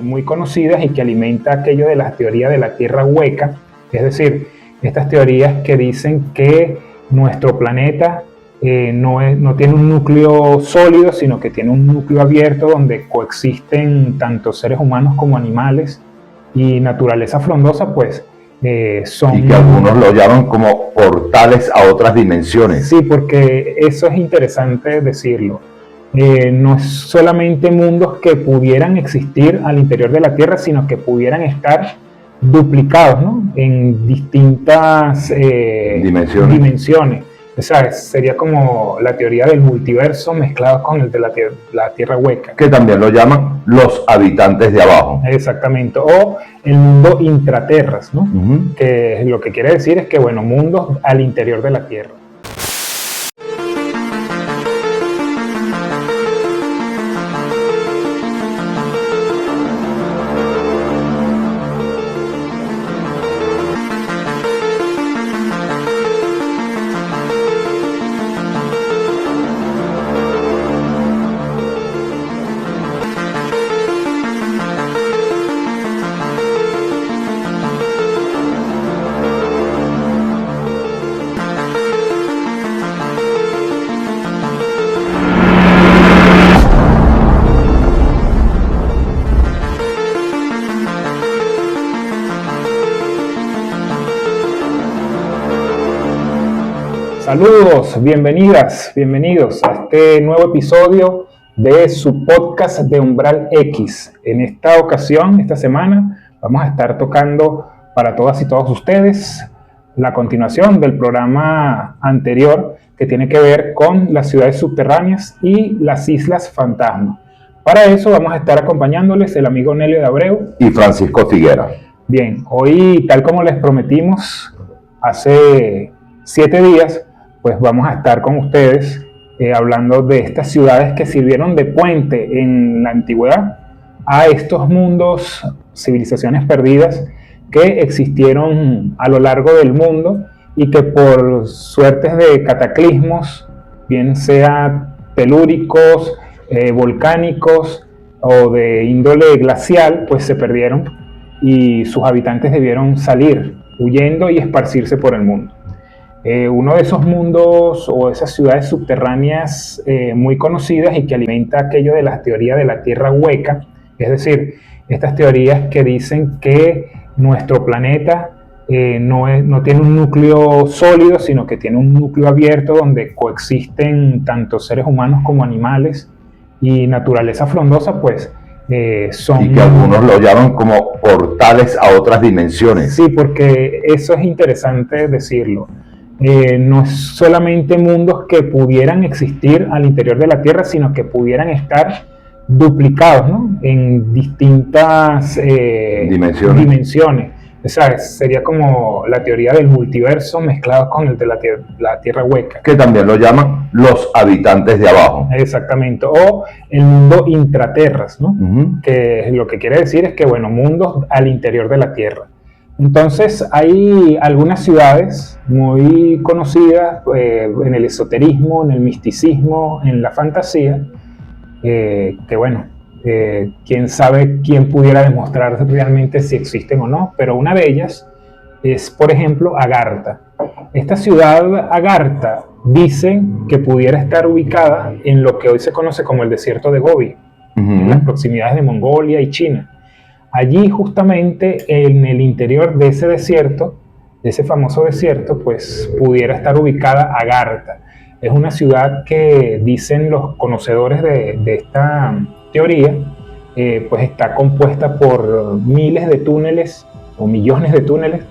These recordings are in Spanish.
muy conocidas y que alimenta aquello de la teoría de la Tierra hueca, es decir, estas teorías que dicen que nuestro planeta no tiene un núcleo sólido, sino que tiene un núcleo abierto donde coexisten tanto seres humanos como animales y naturaleza frondosa, pues son... Y que algunos lo llaman como portales a otras dimensiones. Sí, porque eso es interesante decirlo. No es solamente mundos que pudieran existir al interior de la Tierra, sino que pudieran estar duplicados, ¿no?, en distintas dimensiones. O sea, sería como la teoría del multiverso mezclado con el de la Tierra hueca. Que también lo llaman los habitantes de abajo. Exactamente, o el mundo intraterras, ¿no? Que lo que quiere decir es que, bueno, mundos al interior de la Tierra. Saludos, bienvenidas, bienvenidos a este nuevo episodio de su podcast de Umbral X. En esta ocasión, esta semana, vamos a estar tocando para todas y todos ustedes la continuación del programa anterior que tiene que ver con las ciudades subterráneas y las islas fantasma. Para eso vamos a estar acompañándoles el amigo Nelio de Abreu y Francisco Figuera. Bien, hoy, tal como les prometimos hace 7 días, pues vamos a estar con ustedes hablando de estas ciudades que sirvieron de puente en la antigüedad a estos mundos, civilizaciones perdidas que existieron a lo largo del mundo y que por suertes de cataclismos, bien sea telúricos, volcánicos o de índole glacial, pues se perdieron y sus habitantes debieron salir huyendo y esparcirse por el mundo. Uno de esos mundos o esas ciudades subterráneas muy conocidas y que alimenta aquello de la teoría de la Tierra hueca, es decir, estas teorías que dicen que nuestro planeta no tiene un núcleo sólido, sino que tiene un núcleo abierto donde coexisten tanto seres humanos como animales y naturaleza frondosa, pues son... Y que algunos lo llaman como portales a otras dimensiones. Sí, porque eso es interesante decirlo. No es solamente mundos que pudieran existir al interior de la Tierra, sino que pudieran estar duplicados, ¿no?, en distintas dimensiones. O sea, sería como la teoría del multiverso mezclado con el de la Tierra hueca. Que también lo llaman los habitantes de abajo. Exactamente, o el mundo intraterras, ¿no? Que lo que quiere decir es que, bueno, mundos al interior de la Tierra. Entonces hay algunas ciudades muy conocidas en el esoterismo, en el misticismo, en la fantasía, que bueno, quién sabe quién pudiera demostrar realmente si existen o no, pero una de ellas es, por ejemplo, Agartha. Esta ciudad, Agartha, dicen que pudiera estar ubicada en lo que hoy se conoce como el desierto de Gobi, en las proximidades de Mongolia y China. Allí, justamente en el interior de ese desierto, de ese famoso desierto, pues pudiera estar ubicada Agartha. Es una ciudad que dicen los conocedores de esta teoría, pues está compuesta por miles de túneles o millones de túneles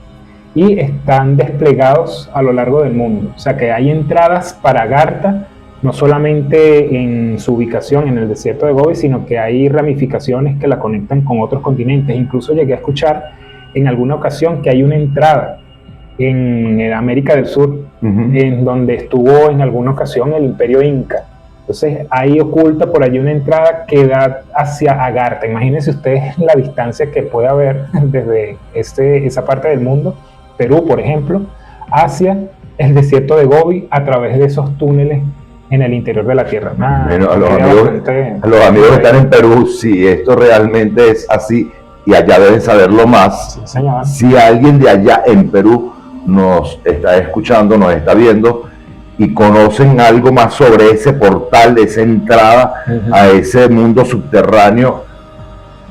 y están desplegados a lo largo del mundo. O sea que hay entradas para Agartha, no solamente en su ubicación en el desierto de Gobi, sino que hay ramificaciones que la conectan con otros continentes. Incluso llegué a escuchar en alguna ocasión que hay una entrada en América del Sur, en donde estuvo en alguna ocasión el Imperio Inca. Entonces ahí oculta por allí una entrada que da hacia Agartha. Imagínense ustedes la distancia que puede haber desde esa parte del mundo, Perú por ejemplo, hacia el desierto de Gobi a través de esos túneles en el interior de la Tierra. Bueno, a los amigos que están en Perú, si esto realmente es así, y allá deben saberlo más, sí, señor. Si alguien de allá en Perú nos está escuchando, nos está viendo, y conocen algo más sobre ese portal, de esa entrada a ese mundo subterráneo,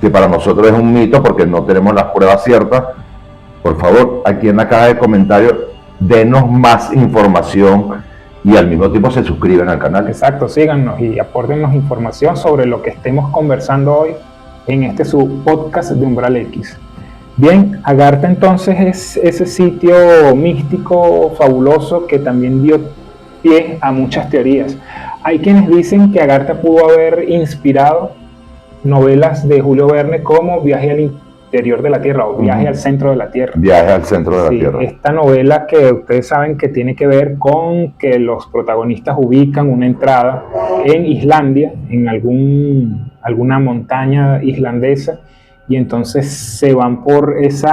que para nosotros es un mito porque no tenemos las pruebas ciertas, por favor, aquí en la caja de comentarios, denos más información y al mismo tiempo se suscriben al canal. Exacto, síganos y apórtenos información sobre lo que estemos conversando hoy en este su podcast de Umbral X. Bien, Agartha entonces es ese sitio místico, fabuloso, que también dio pie a muchas teorías. Hay quienes dicen que Agartha pudo haber inspirado novelas de Julio Verne como Viaje al interior de la Tierra o Viaje al centro de la Tierra. Viaje al centro de la Tierra. Esta novela que ustedes saben que tiene que ver con que los protagonistas ubican una entrada en Islandia, en alguna montaña islandesa, y entonces se van por ese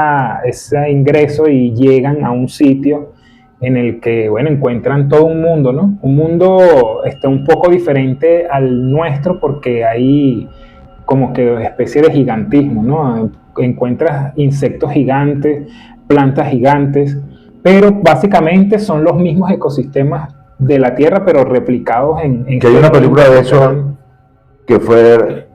ingreso y llegan a un sitio en el que, bueno, encuentran todo un mundo, ¿no? Un mundo un poco diferente al nuestro porque hay como que especie de gigantismo, ¿no? Encuentras insectos gigantes, plantas gigantes, pero básicamente son los mismos ecosistemas de la Tierra, pero replicados en que hay una película de eso que fue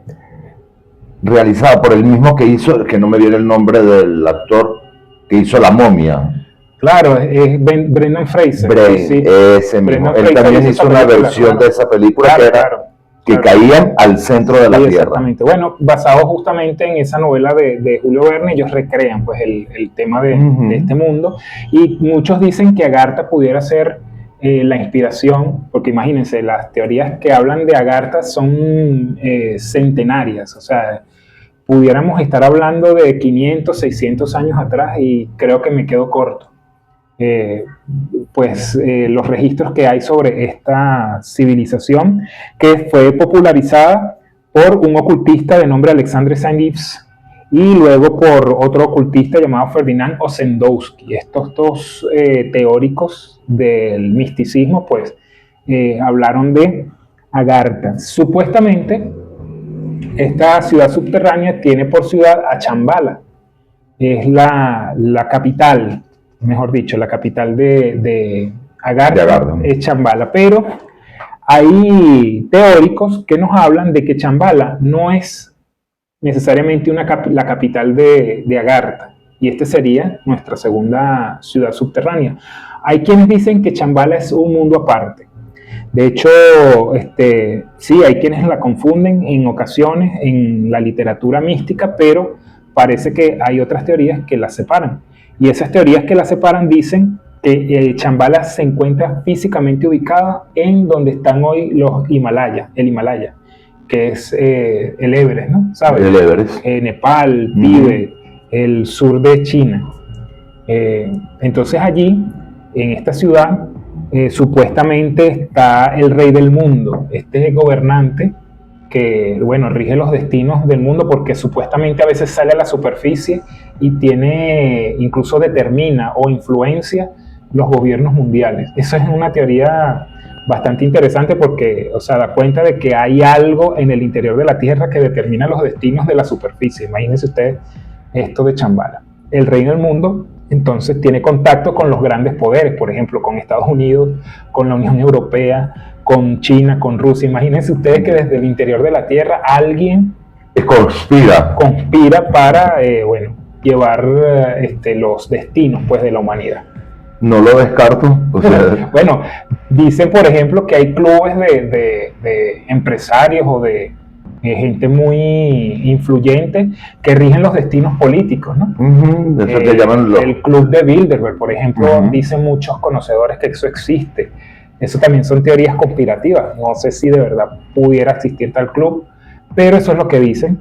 realizada por el mismo que hizo, que no me viene el nombre del actor que hizo La Momia. Claro, es Brendan Fraser. Sí. Ese mismo. Él también hizo una versión de esa película que caían al centro de la Tierra. Exactamente. Bueno, basado justamente en esa novela de Julio Verne, ellos recrean pues el tema de este mundo, y muchos dicen que Agartha pudiera ser la inspiración, porque imagínense, las teorías que hablan de Agartha son centenarias, o sea, pudiéramos estar hablando de 500, 600 años atrás, y creo que me quedo corto. Los registros que hay sobre esta civilización, que fue popularizada por un ocultista de nombre Alexandre Saint-Yves y luego por otro ocultista llamado Ferdinand Ossendowski. Estos dos teóricos del misticismo pues hablaron de Agartha. Supuestamente esta ciudad subterránea tiene por ciudad a Chambala, es la capital, mejor dicho, la capital de Agartha es Chambala, pero hay teóricos que nos hablan de que Chambala no es necesariamente la capital de Agartha, y este sería nuestra segunda ciudad subterránea. Hay quienes dicen que Chambala es un mundo aparte. De hecho, sí, hay quienes la confunden en ocasiones en la literatura mística, pero parece que hay otras teorías que la separan. Y esas teorías que la separan dicen que Chambala se encuentra físicamente ubicada en donde están hoy los Himalayas, el Himalaya, que es el Everest, ¿no? ¿Sabes? El Everest. Nepal, Tíbet, el sur de China. Entonces allí, en esta ciudad, supuestamente está el rey del mundo, este gobernante que, bueno, rige los destinos del mundo, porque supuestamente a veces sale a la superficie y incluso determina o influencia los gobiernos mundiales. Eso es una teoría bastante interesante porque, o sea, da cuenta de que hay algo en el interior de la Tierra que determina los destinos de la superficie. Imagínense ustedes esto de Chambala. El rey del mundo entonces tiene contacto con los grandes poderes, por ejemplo, con Estados Unidos, con la Unión Europea, con China, con Rusia. Imagínense ustedes que desde el interior de la Tierra alguien conspira para, llevar los destinos pues, de la humanidad. No lo descarto. O sea... Bueno, dicen, por ejemplo, que hay clubes de empresarios o de gente muy influyente que rigen los destinos políticos, ¿no? Eso que llaman el club de Bilderberg, por ejemplo, dicen muchos conocedores que eso existe. Eso también son teorías conspirativas. No sé si de verdad pudiera existir tal club, pero eso es lo que dicen.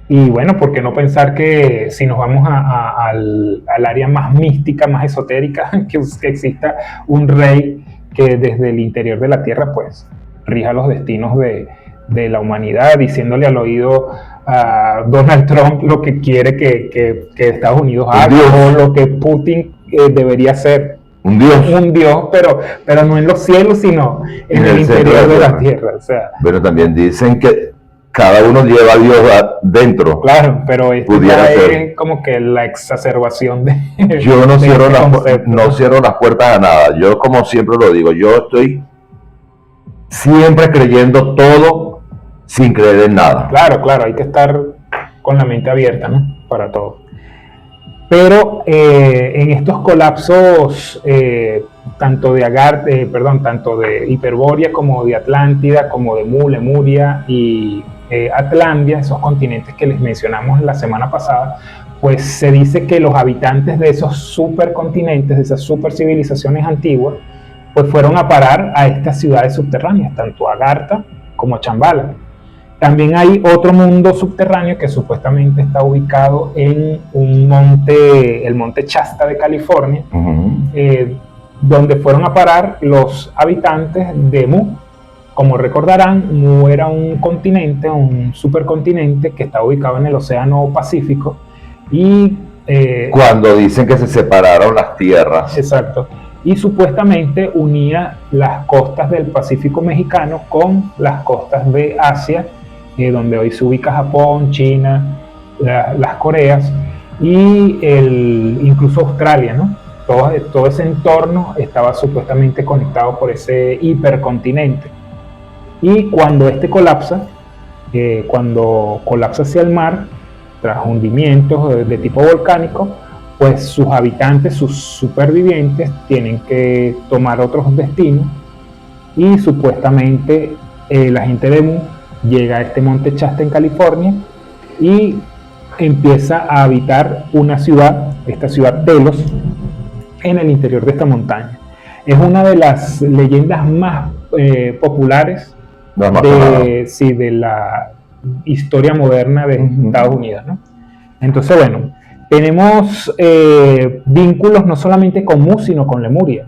Y bueno, ¿por qué no pensar que si nos vamos al área más mística, más esotérica, que exista un rey que desde el interior de la Tierra pues rija los destinos de la humanidad, diciéndole al oído a Donald Trump lo que quiere que Estados Unidos haga, o lo que Putin debería hacer? un dios, pero no en los cielos, sino en el interior de la tierra. O sea, pero también dicen que cada uno lleva a Dios dentro. Claro, pero esto ya es como que la exacerbación de... Yo no cierro las puertas a nada. Yo, como siempre lo digo, yo estoy siempre creyendo todo sin creer en nada. Claro, hay que estar con la mente abierta, ¿no? Para todo. Pero en estos colapsos, tanto de Hiperbórea como de Atlántida, como de Mu, Lemuria y Atlandia, esos continentes que les mencionamos la semana pasada, pues se dice que los habitantes de esos supercontinentes, de esas supercivilizaciones antiguas, pues fueron a parar a estas ciudades subterráneas, tanto a Agartha como a Shambhala. También hay otro mundo subterráneo que supuestamente está ubicado en un monte, el monte Shasta de California, donde fueron a parar los habitantes de Mu. Como recordarán, Mu era un continente, un supercontinente que está ubicado en el Océano Pacífico. Y cuando dicen que se separaron las tierras. Exacto. Y supuestamente unía las costas del Pacífico mexicano con las costas de Asia, donde hoy se ubica Japón, China, las Coreas y incluso Australia, ¿no? Todo ese entorno estaba supuestamente conectado por ese hipercontinente. Y cuando este colapsa, cuando colapsa hacia el mar, tras hundimientos de tipo volcánico, pues sus habitantes, sus supervivientes, tienen que tomar otros destinos y supuestamente la gente de Mu llega a este monte Shasta en California y empieza a habitar una ciudad, esta ciudad Delos, en el interior de esta montaña. Es una de las leyendas más populares de la historia moderna de Estados Unidos, ¿no? Entonces, bueno, tenemos vínculos no solamente con Mu, sino con Lemuria.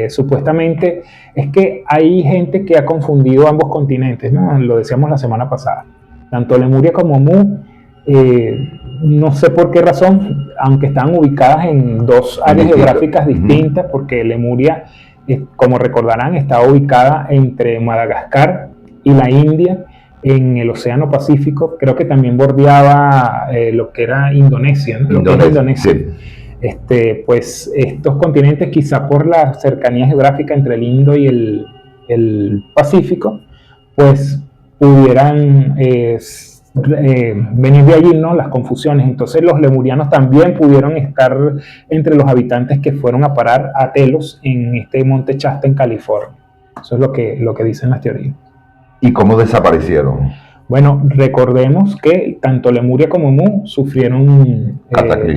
Supuestamente es que hay gente que ha confundido ambos continentes, ¿no? Lo decíamos la semana pasada. Tanto Lemuria como Mu, no sé por qué razón, aunque están ubicadas en dos áreas geográficas distintas, porque Lemuria, como recordarán, está ubicada entre Madagascar y la India, en el Océano Pacífico. Creo que también bordeaba lo que era Indonesia, ¿no? Indonesia. Sí. Pues estos continentes, quizá por la cercanía geográfica entre el Indo y el Pacífico, pues pudieran venir de allí, ¿no? Las confusiones. Entonces los lemurianos también pudieron estar entre los habitantes que fueron a parar a Telos en este monte Shasta en California. Eso es lo que dicen las teorías. ¿Y cómo desaparecieron? Bueno, recordemos que tanto Lemuria como Mu sufrieron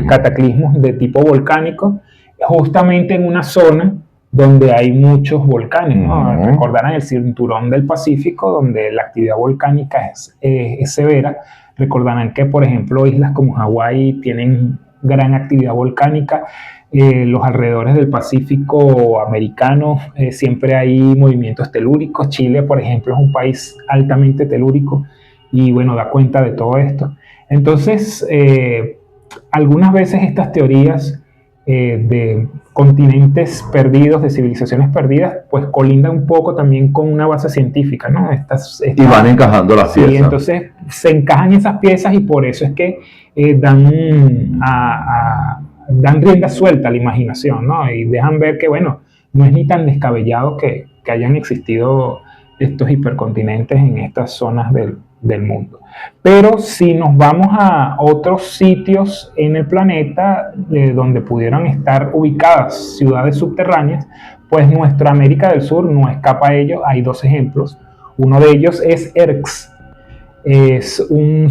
cataclismos de tipo volcánico, justamente en una zona donde hay muchos volcanes, ¿no? Recordarán el cinturón del Pacífico, donde la actividad volcánica es severa. Recordarán que, por ejemplo, islas como Hawái tienen gran actividad volcánica. Los alrededores del Pacífico americano siempre hay movimientos telúricos. Chile, por ejemplo, es un país altamente telúrico y bueno, da cuenta de todo esto. Entonces, algunas veces estas teorías de continentes perdidos, de civilizaciones perdidas, pues colindan un poco también con una base científica, ¿no? Y van encajando las piezas. Y entonces se encajan esas piezas y por eso es que dan rienda suelta a la imaginación, ¿no? Y dejan ver que, bueno, no es ni tan descabellado que hayan existido estos hipercontinentes en estas zonas del mundo. Pero si nos vamos a otros sitios en el planeta donde pudieran estar ubicadas ciudades subterráneas, pues nuestra América del Sur no escapa a ello. Hay dos ejemplos. Uno de ellos es Erx. Es una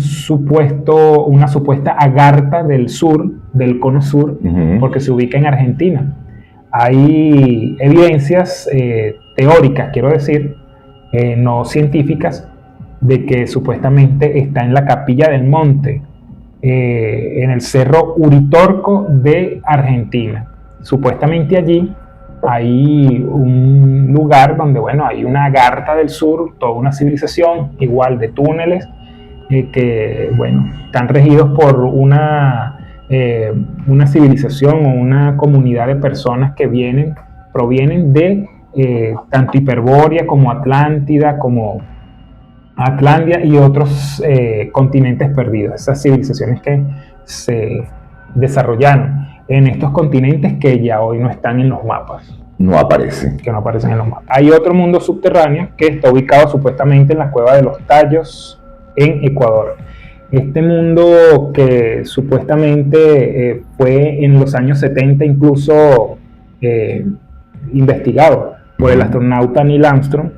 supuesta Agartha del sur, del cono sur, porque se ubica en Argentina. Hay evidencias teóricas, quiero decir, no científicas, de que supuestamente está en la Capilla del Monte, en el Cerro Uritorco de Argentina. Supuestamente allí hay un lugar donde, bueno, hay una Agartha del sur, toda una civilización, igual de túneles, que, bueno, están regidos por una una civilización o una comunidad de personas que provienen de tanto Hiperbórea como Atlántida, como Atlandia y otros continentes perdidos, esas civilizaciones que se desarrollaron en estos continentes que ya hoy no están en los mapas. No aparecen. Que no aparecen en los mapas. Hay otro mundo subterráneo que está ubicado supuestamente en la cueva de los Tallos en Ecuador. Este mundo que supuestamente fue en los años 70 incluso investigado por el astronauta Neil Armstrong.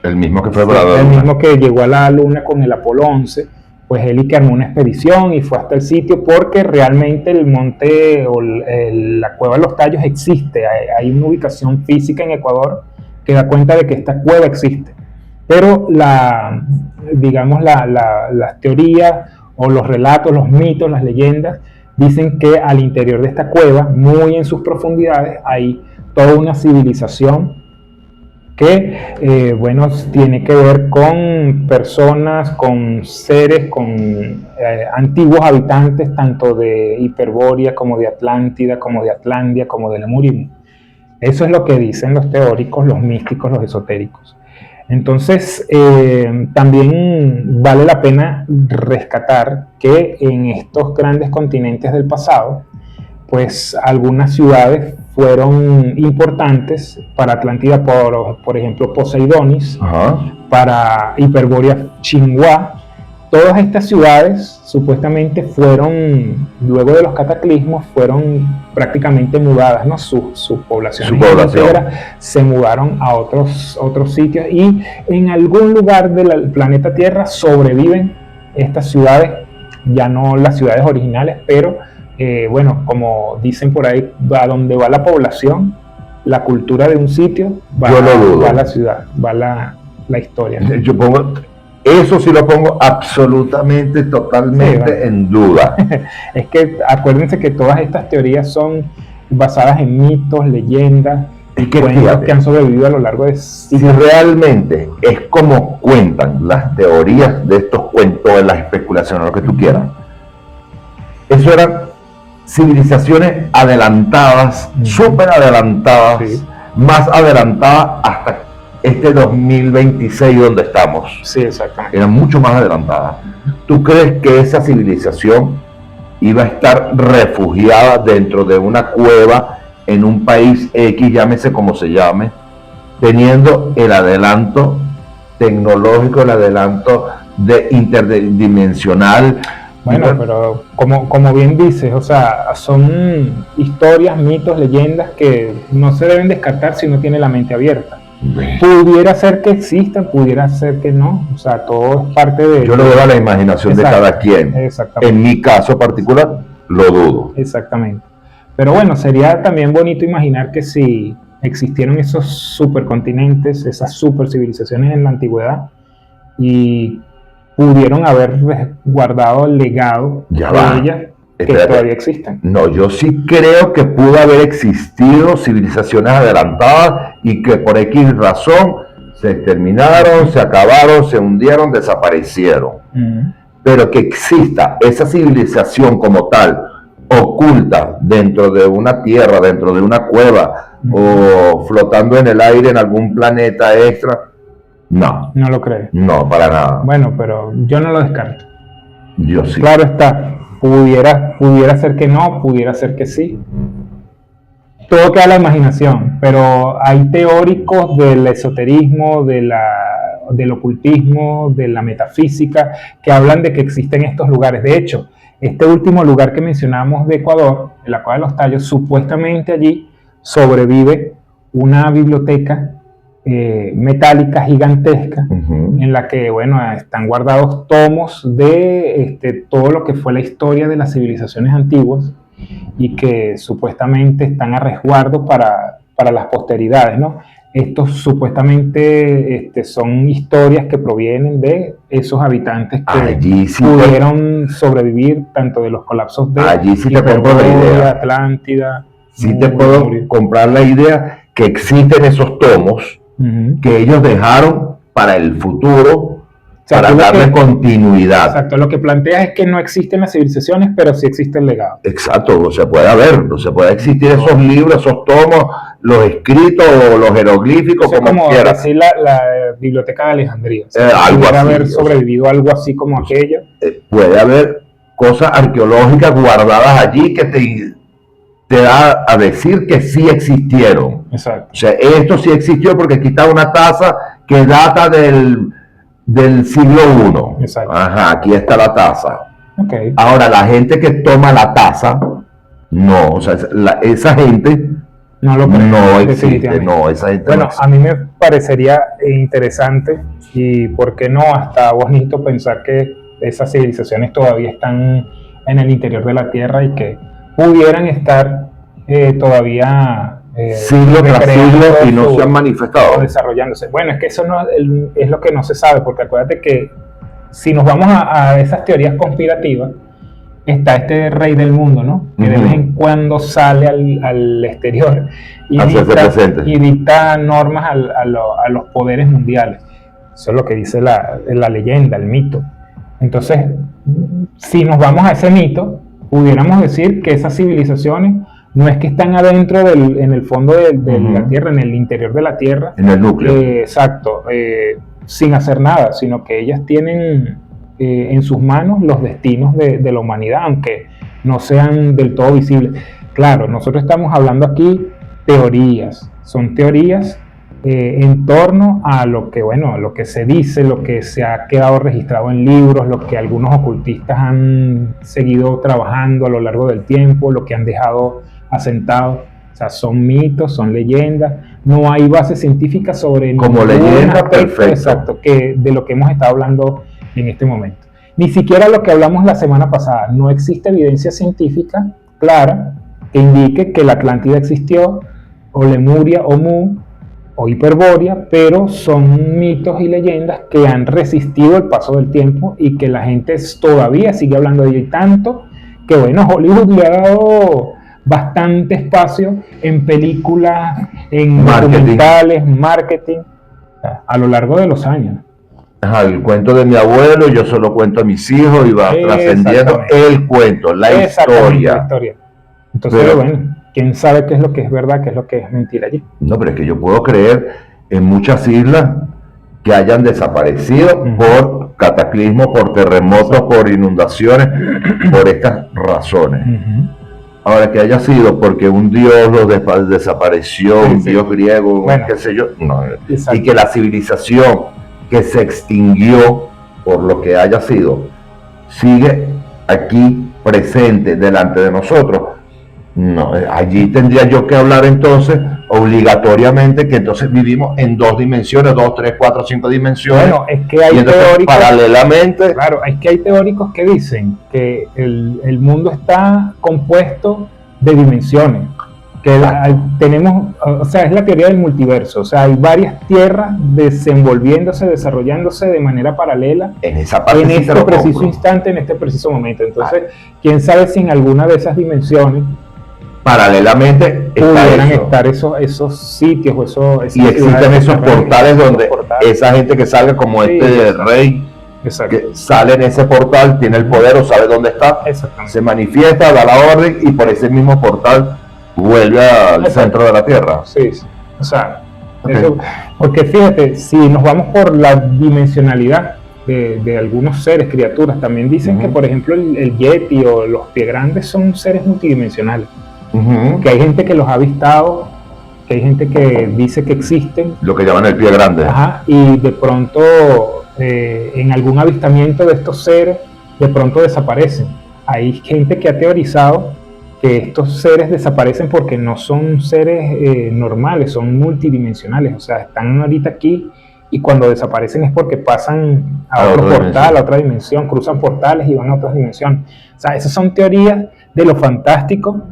El mismo que fue el mismo que llegó a la Luna con el Apolo 11, pues él y que armó una expedición y fue hasta el sitio porque realmente el monte o la cueva de los Tallos existe. Hay una ubicación física en Ecuador que da cuenta de que esta cueva existe. Pero las teorías o los relatos, los mitos, las leyendas dicen que al interior de esta cueva, muy en sus profundidades, hay toda una civilización que, tiene que ver con personas, con seres, con antiguos habitantes, tanto de Hiperbórea como de Atlántida, como de Atlandia, como de Lemuria. Eso es lo que dicen los teóricos, los místicos, los esotéricos. Entonces, también vale la pena rescatar que en estos grandes continentes del pasado, pues algunas ciudades fueron importantes para Atlántida, por ejemplo, Poseidonis, para Hiperbórea, Chinguá. Todas estas ciudades supuestamente fueron, luego de los cataclismos, fueron prácticamente mudadas, ¿no? Sus poblaciones se mudaron a otros sitios y en algún lugar del planeta Tierra sobreviven estas ciudades, ya no las ciudades originales, pero como dicen por ahí, a donde va la población, la cultura de un sitio, va la ciudad, va la historia. Yo pongo... Eso sí lo pongo absolutamente, totalmente en duda. Es que acuérdense que todas estas teorías son basadas en mitos, leyendas, cuentos que han sobrevivido a lo largo de siglos. Si realmente es como cuentan las teorías de estos cuentos, de las especulaciones, lo que tú quieras, eso eran civilizaciones adelantadas, súper adelantadas, más adelantadas hasta este 2026 donde estamos. Sí, exactamente. Eran mucho más adelantadas. ¿Tú crees que esa civilización iba a estar refugiada dentro de una cueva en un país X, llámese como se llame, teniendo el adelanto tecnológico, el adelanto interdimensional? Bueno, pero como bien dices, o sea, son historias, mitos, leyendas que no se deben descartar si uno tiene la mente abierta. Pudiera ser que existan, pudiera ser que no, o sea, todo es parte de... Yo lo veo a la imaginación de cada quien. En mi caso particular, lo dudo. Exactamente. Pero bueno, sería también bonito imaginar que si existieron esos supercontinentes, esas super civilizaciones en la antigüedad y pudieron haber guardado el legado de ellas, que todavía existen. No, yo sí creo que pudo haber existido civilizaciones adelantadas y que por X razón se exterminaron, se acabaron, se hundieron, desaparecieron. Pero que exista esa civilización como tal, oculta dentro de una tierra, dentro de una cueva o flotando en el aire en algún planeta extra, no. ¿No lo crees? No, para nada. Bueno, pero yo no lo descarto. Yo sí. Claro está. Pudiera ser que no, pudiera ser que sí. Todo queda a la imaginación, pero hay teóricos del esoterismo, del ocultismo, de la metafísica, que hablan de que existen estos lugares. De hecho, este último lugar que mencionamos de Ecuador, en la Cueva de los Tallos, supuestamente allí sobrevive una biblioteca metálica gigantesca, en la que están guardados tomos de todo lo que fue la historia de las civilizaciones antiguas y que supuestamente están a resguardo para las posteridades, ¿no? Estos supuestamente son historias que provienen de esos habitantes que pudieron sobrevivir tanto de los colapsos de Atlántida. Sí te puedo comprar la idea que existen esos tomos que ellos dejaron para el futuro, sea, para darle continuidad. Exacto, lo que planteas es que no existen las civilizaciones, pero sí existe el legado. Exacto, se puede haber, se puede existir esos libros, esos tomos, los escritos o los jeroglíficos, como quieras. Decir la Biblioteca de Alejandría. O sea, algo pudiera así, haber sobrevivido algo así como aquello. Puede haber cosas arqueológicas guardadas allí que te da a decir que sí existieron. Exacto. O sea, esto sí existió porque aquí está una taza que data del siglo I. Exacto. Ajá, aquí está la taza. Okay. Ahora, la gente que toma la taza, no, o sea, esa gente no existe, no, esa gente bueno, no existe. A mí me parecería interesante y, ¿por qué no? Hasta bonito pensar que esas civilizaciones todavía están en el interior de la Tierra y que pudieran estar todavía siglo tras siglo y no se han manifestado. Desarrollándose. Bueno, es que eso no es lo que no se sabe, porque acuérdate que si nos vamos a esas teorías conspirativas, está este rey del mundo, ¿no? Que de vez en cuando sale al exterior y dicta normas a los poderes mundiales. Eso es lo que dice la leyenda, el mito. Entonces, si nos vamos a ese mito, pudiéramos decir que esas civilizaciones no es que están adentro en el fondo de la Tierra, en el interior de la Tierra. En el núcleo. Exacto, sin hacer nada, sino que ellas tienen en sus manos los destinos de la humanidad, aunque no sean del todo visibles. Claro, nosotros estamos hablando aquí teorías, son teorías en torno a lo que, bueno, lo que se dice, lo que se ha quedado registrado en libros, lo que algunos ocultistas han seguido trabajando a lo largo del tiempo, lo que han dejado asentado. O sea, son mitos, son leyendas, no hay base científica sobre como leyenda, perfecto. Exacto, de lo que hemos estado hablando en este momento. Ni siquiera lo que hablamos la semana pasada, no existe evidencia científica clara que indique que la Atlántida existió, o Lemuria, o Mu, o Hiperbórea, pero son mitos y leyendas que han resistido el paso del tiempo y que la gente todavía sigue hablando de ello, y tanto que, bueno, Hollywood le ha dado bastante espacio en películas, en documentales, marketing, a lo largo de los años. El cuento de mi abuelo, yo se lo cuento a mis hijos y va trascendiendo el cuento, la historia. Entonces, bueno, ¿quién sabe qué es lo que es verdad, qué es lo que es mentira allí? No, pero es que yo puedo creer en muchas islas que hayan desaparecido por cataclismos, por terremotos, por inundaciones, por estas razones. Ahora, que haya sido porque un dios los desapareció, un dios griego, bueno, qué sé yo, no. Y que la civilización que se extinguió por lo que haya sido sigue aquí presente delante de nosotros. No, allí tendría yo que hablar entonces obligatoriamente que entonces vivimos en 2 dimensiones, 2, 3, 4, 5 dimensiones. Bueno, es que hay teóricos, paralelamente. Claro, es que hay teóricos que dicen que el mundo está compuesto de dimensiones, que tenemos, o sea, es la teoría del multiverso, o sea, hay varias tierras desenvolviéndose, desarrollándose de manera paralela en esa parte en este preciso instante, en este preciso momento. Entonces, quién sabe si en alguna de esas dimensiones paralelamente pudieran estar esos sitios o esos y existen esos portales donde esa gente que salga como del rey, que sale en ese portal, tiene el poder o sabe dónde está, se manifiesta, da la orden y por ese mismo portal vuelve al centro de la Tierra. Sí, o sea, eso, porque fíjate, si nos vamos por la dimensionalidad de algunos seres, criaturas, también dicen que, por ejemplo, el Yeti o los Pie Grandes son seres multidimensionales. Que hay gente que los ha avistado, que hay gente que dice que existen. Lo que llaman el pie grande. Y de pronto, en algún avistamiento de estos seres, de pronto desaparecen. Hay gente que ha teorizado que estos seres desaparecen porque no son seres normales, son multidimensionales. O sea, están ahorita aquí y cuando desaparecen es porque pasan a otro portal, a otra dimensión, cruzan portales y van a otras dimensiones. O sea, esas son teorías de lo fantástico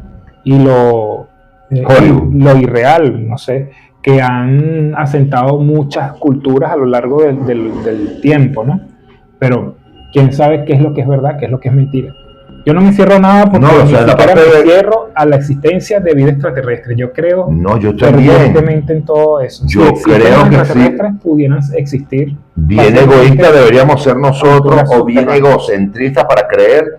y lo irreal, no sé, que han asentado muchas culturas a lo largo del tiempo, ¿no? Pero quién sabe qué es lo que es verdad, qué es lo que es mentira. Yo no me cierro nada porque No, o sea, ni siquiera me cierro a la existencia de vida extraterrestre. Yo creo fervientemente en todo eso. Yo creo que extraterrestres pudieran existir. Bien egoísta deberíamos ser nosotros o bien egocentristas para creer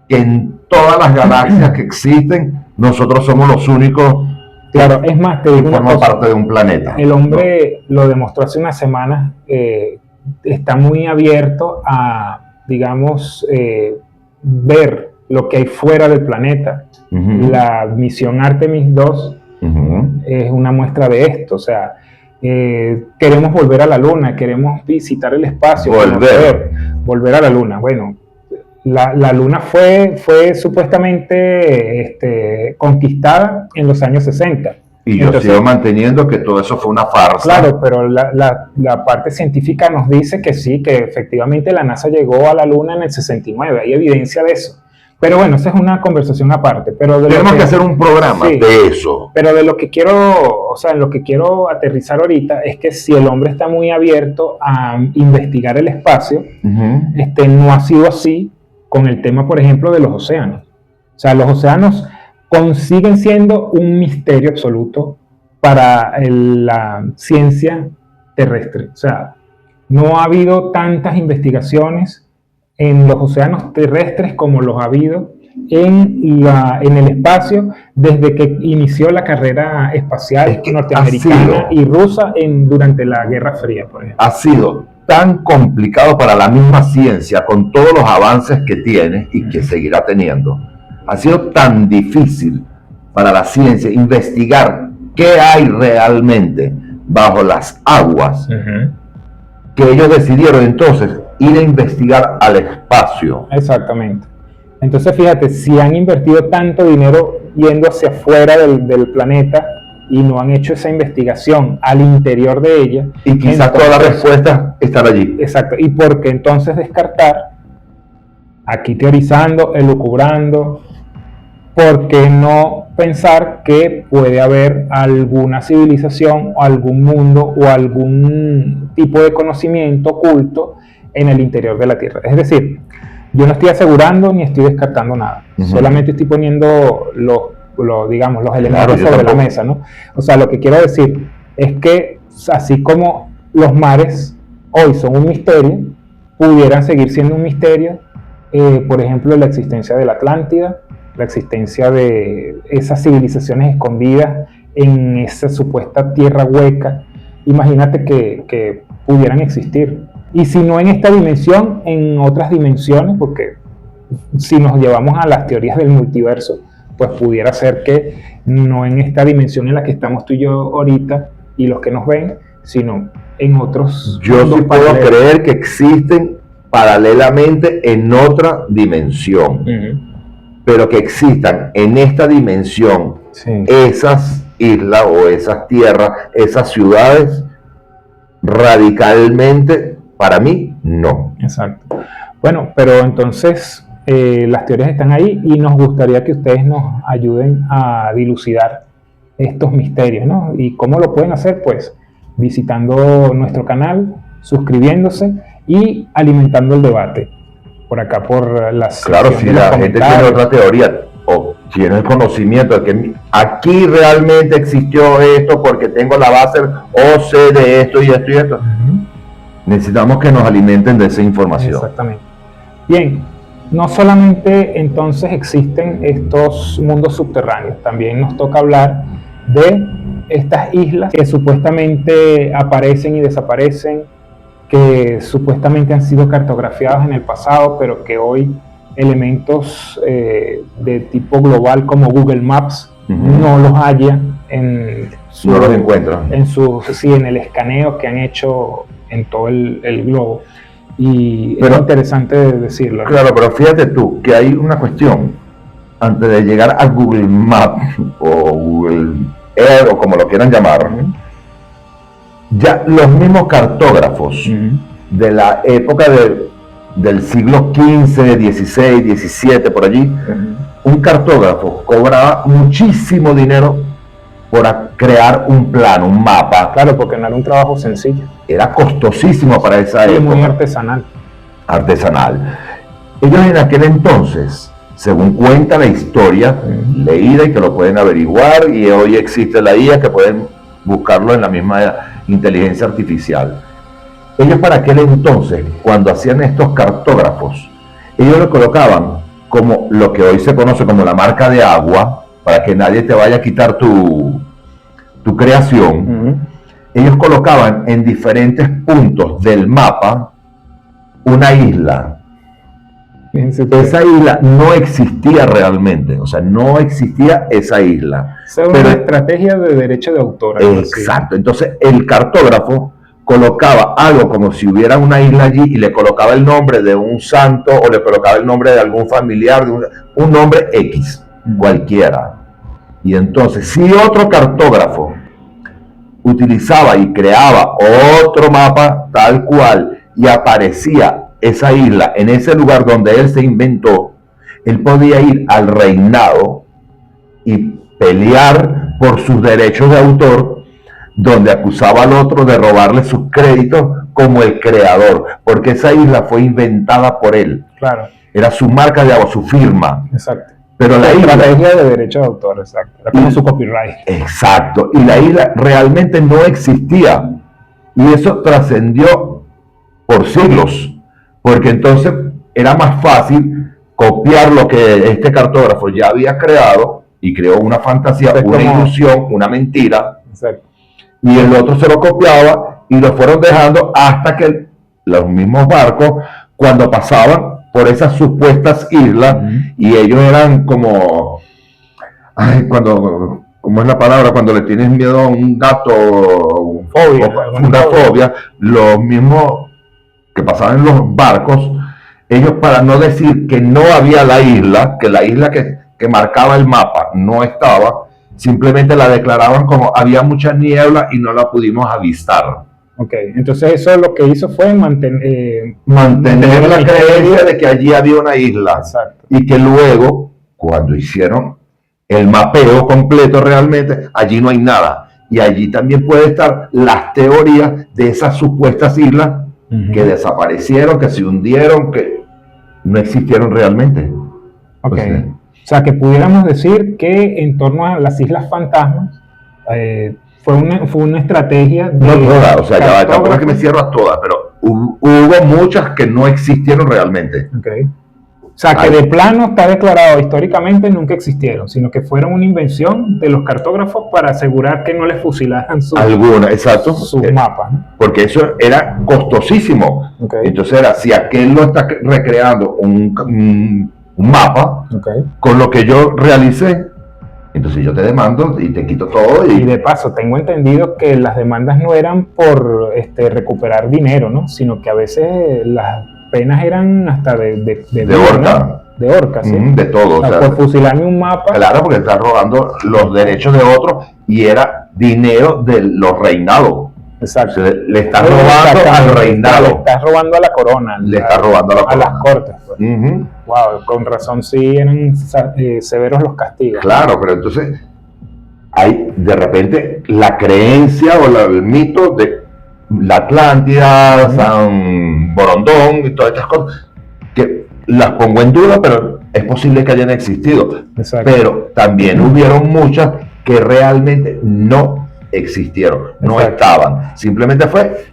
que en todas las galaxias que existen nosotros somos los únicos. Claro, es más, te digo una cosa, parte de un planeta. El hombre lo demostró hace unas semanas, está muy abierto a, digamos, ver lo que hay fuera del planeta. La misión Artemis 2 es una muestra de esto, o sea, queremos volver a la Luna, queremos visitar el espacio, volver a la Luna. Bueno, la Luna fue supuestamente conquistada en los años 60. Y yo sigo manteniendo que todo eso fue una farsa. Claro, pero la parte científica nos dice que sí, que efectivamente la NASA llegó a la Luna en el 69. Hay evidencia de eso. Pero bueno, esa es una conversación aparte. Pero tenemos que hacer un programa de eso. Pero de lo que quiero, o sea, en lo que quiero aterrizar ahorita es que si el hombre está muy abierto a investigar el espacio, no ha sido así con el tema, por ejemplo, de los océanos. O sea, los océanos siguen siendo un misterio absoluto para la ciencia terrestre. O sea, no ha habido tantas investigaciones en los océanos terrestres como los ha habido en el espacio desde que inició la carrera espacial norteamericana y rusa durante la Guerra Fría, por ejemplo. Ha sido tan complicado para la misma ciencia, con todos los avances que tiene y que seguirá teniendo. Ha sido tan difícil para la ciencia investigar qué hay realmente bajo las aguas, que ellos decidieron entonces ir a investigar al espacio. Exactamente. Entonces fíjate, si han invertido tanto dinero yendo hacia afuera del planeta y no han hecho esa investigación al interior de ella, y quizás todas las respuestas están allí. Exacto. ¿Y por qué entonces descartar, aquí teorizando, elucubrando, por qué no pensar que puede haber alguna civilización o algún mundo o algún tipo de conocimiento oculto en el interior de la Tierra? Es decir, yo no estoy asegurando ni estoy descartando nada, solamente estoy poniendo los elementos sobre la mesa, ¿no? O sea, lo que quiero decir es que así como los mares hoy son un misterio, pudieran seguir siendo un misterio, por ejemplo, la existencia de la Atlántida, la existencia de esas civilizaciones escondidas en esa supuesta tierra hueca. Imagínate que pudieran existir. Y si no en esta dimensión, en otras dimensiones, porque si nos llevamos a las teorías del multiverso, pues pudiera ser que no en esta dimensión en la que estamos tú y yo ahorita y los que nos ven, sino en otros. Yo sí puedo creer que existen paralelamente en otra dimensión, pero que existan en esta dimensión esas islas o esas tierras, esas ciudades, radicalmente, para mí, no. Exacto. Bueno, pero entonces las teorías están ahí y nos gustaría que ustedes nos ayuden a dilucidar estos misterios, ¿no? ¿Y cómo lo pueden hacer? Pues visitando nuestro canal, suscribiéndose y alimentando el debate. Por acá, por las... Claro, si la gente tiene otra teoría o tiene el conocimiento de que aquí realmente existió esto porque tengo la base o sé de esto y esto y esto, necesitamos que nos alimenten de esa información. Exactamente. Bien, no solamente entonces existen estos mundos subterráneos, también nos toca hablar de estas islas que supuestamente aparecen y desaparecen, que supuestamente han sido cartografiadas en el pasado, pero que hoy elementos de tipo global como Google Maps no los halla en el escaneo que han hecho en todo el globo. Y es interesante decirlo, ¿no? Claro, pero fíjate tú que hay una cuestión antes de llegar a Google Maps o Google Earth o como lo quieran llamar. Ya los mismos cartógrafos de la época del siglo XV, XVI, XVII, por allí, un cartógrafo cobraba muchísimo dinero por crear un plano, un mapa. Claro, porque no era un trabajo sencillo. Era costosísimo para esa época. Muy artesanal. Artesanal. Ellos en aquel entonces según cuenta la historia, leída y que lo pueden averiguar, y hoy existe la IA que pueden buscarlo en la misma inteligencia artificial. Ellos para aquel entonces, cuando hacían estos cartógrafos, ellos lo colocaban como lo que hoy se conoce como la marca de agua, para que nadie te vaya a quitar tu creación. Ellos colocaban en diferentes puntos del mapa una isla. Esa isla no existía realmente, o sea, no existía esa isla. Es una estrategia de derecho de autor. Exacto, entonces el cartógrafo colocaba algo como si hubiera una isla allí y le colocaba el nombre de un santo o le colocaba el nombre de algún familiar, de un nombre X, cualquiera. Y entonces, si otro cartógrafo utilizaba y creaba otro mapa tal cual y aparecía esa isla en ese lugar donde él se inventó, él podía ir al reinado y pelear por sus derechos de autor, donde acusaba al otro de robarle sus créditos como el creador, porque esa isla fue inventada por él. Claro. Era su marca de agua, su firma. Exacto. Pero la estrategia de derecho de autor, exacto. Era como su copyright. Exacto. Y la isla realmente no existía. Y eso trascendió por siglos. Porque entonces era más fácil copiar lo que este cartógrafo ya había creado y creó una fantasía, una ilusión, una mentira. Exacto. Y el otro se lo copiaba y lo fueron dejando hasta que los mismos barcos, cuando pasaban por esas supuestas islas, y ellos eran como, ¿cómo es la palabra? Cuando le tienes miedo a un gato, una fobia, los mismos que pasaban en los barcos, ellos, para no decir que no había la isla, que la isla que marcaba el mapa no estaba, simplemente la declaraban como había mucha niebla y no la pudimos avistar. Ok, entonces eso lo que hizo fue mantener la creencia de que allí había una isla. Exacto. Y que luego, cuando hicieron el mapeo completo realmente, allí no hay nada. Y allí también puede estar las teorías de esas supuestas islas que desaparecieron, que se hundieron, que no existieron realmente. Ok, o sea que pudiéramos decir que en torno a las islas fantasmas, fue una estrategia de... No todas, o sea, ya tampoco es que me cierro a todas, pero hubo muchas que no existieron realmente. Okay. O sea, que de plano está declarado históricamente nunca existieron, sino que fueron una invención de los cartógrafos para asegurar que no les fusilaran sus mapas, ¿no? Porque eso era costosísimo. Okay. Entonces era, si aquel lo está recreando un mapa, con lo que yo realicé, entonces yo te demando y te quito todo. Y de paso, tengo entendido que las demandas no eran por recuperar dinero, ¿no? Sino que a veces las penas eran hasta de horca. ¿no? De horca, ¿sí? De todo. O sea, por fusilarme un mapa. Claro, porque estás robando los derechos de otros y era dinero de los reinados. Exacto. O sea, le estás robando al reinado. Le estás robando a la corona. Le estás robando a la corona. A las cortes. Pues. Wow, con razón sí eran severos los castigos. Claro, pero entonces hay de repente la creencia o el mito de la Atlántida, San Borondón y todas estas cosas, que las pongo en duda, pero es posible que hayan existido. Exacto. Pero también hubieron muchas que realmente no existieron, no estaban. Simplemente fue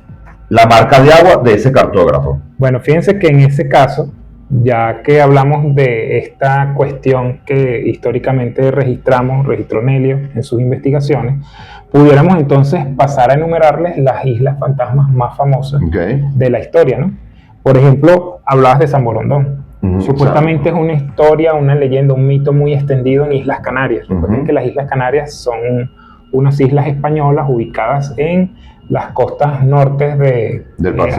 la marca de agua de ese cartógrafo. Bueno, fíjense que en ese caso, ya que hablamos de esta cuestión que históricamente registró Nelio en sus investigaciones, pudiéramos entonces pasar a enumerarles las islas fantasmas más famosas de la historia, ¿no? Por ejemplo, hablabas de San Borondón. Supuestamente es una historia, una leyenda, un mito muy extendido en Islas Canarias. Recuerden que las Islas Canarias son unas islas españolas ubicadas en las costas norte de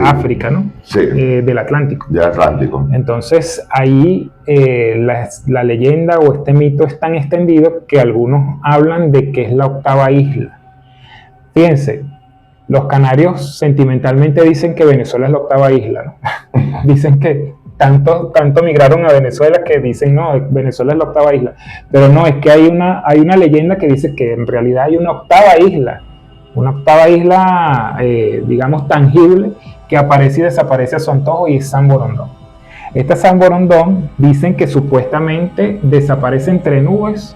África, ¿no? Sí. Del Atlántico. Del Atlántico. Entonces, ahí la leyenda o este mito es tan extendido que algunos hablan de que es la octava isla. Fíjense, los canarios sentimentalmente dicen que Venezuela es la octava isla, ¿no? Dicen que tanto migraron a Venezuela que dicen, no, Venezuela es la octava isla. Pero no, es que hay una leyenda que dice que en realidad hay una octava isla, digamos, tangible, que aparece y desaparece a su antojo, y es San Borondón. Esta San Borondón dicen que supuestamente desaparece entre nubes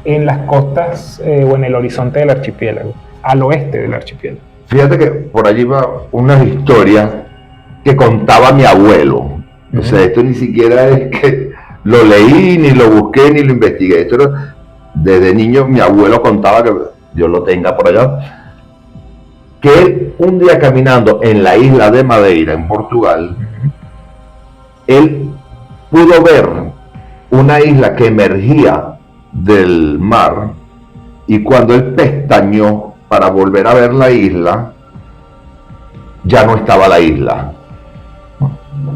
en las costas o en el horizonte del archipiélago, al oeste del archipiélago. Fíjate que por allí va una historia que contaba mi abuelo. O sea, esto ni siquiera es que lo leí, ni lo busqué, ni lo investigué. Esto era, desde niño mi abuelo contaba, que yo lo tenga por allá, que él un día caminando en la isla de Madeira, en Portugal, él pudo ver una isla que emergía del mar, y cuando él pestañeó para volver a ver la isla, ya no estaba la isla.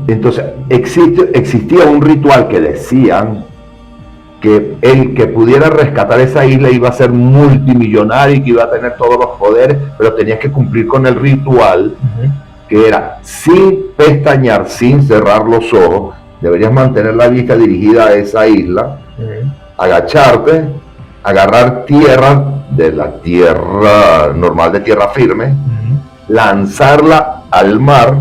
Entonces existía un ritual que decían que el que pudiera rescatar esa isla iba a ser multimillonario y que iba a tener todos los poderes, pero tenías que cumplir con el ritual, que era sin pestañear, sin cerrar los ojos. Deberías mantener la vista dirigida a esa isla, agacharte, agarrar tierra de la tierra normal, de tierra firme, lanzarla al mar,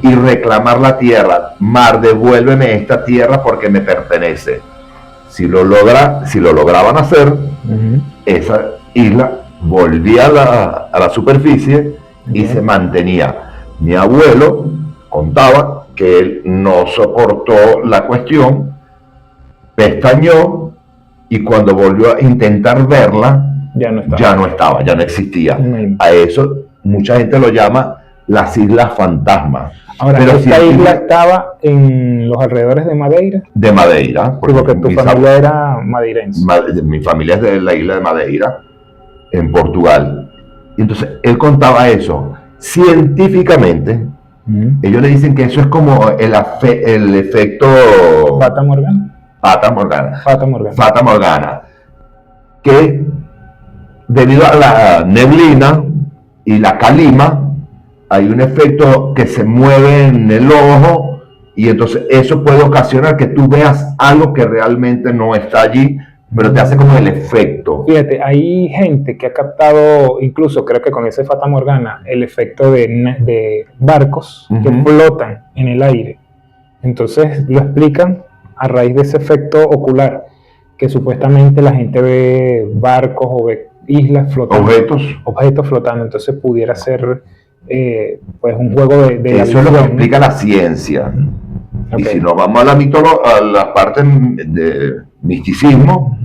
y reclamar la tierra. Mar, devuélveme esta tierra porque me pertenece. Si lo lograban hacer, esa isla volvía a la superficie y se mantenía. Mi abuelo contaba que él no soportó la cuestión, pestañeó, y cuando volvió a intentar verla, ya no existía. A eso mucha gente lo llama las Islas Fantasmas. Ahora, pero ¿esta isla estaba en los alrededores de Madeira? De Madeira. Porque tu familia era madeirense. Mi familia es de la isla de Madeira, en Portugal. Y entonces, él contaba eso. Científicamente, ellos le dicen que eso es como el efecto... Fata Morgana. Que debido a la neblina y la calima, hay un efecto que se mueve en el ojo, y entonces eso puede ocasionar que tú veas algo que realmente no está allí, pero te hace como el efecto. Fíjate, hay gente que ha captado, incluso creo que con ese Fata Morgana, el efecto de barcos que flotan en el aire. Entonces lo explican a raíz de ese efecto ocular, que supuestamente la gente ve barcos o ve islas flotando. Objetos flotando. Entonces pudiera ser pues un juego de eso es lo que explica la ciencia. Y si nos vamos a la parte de misticismo,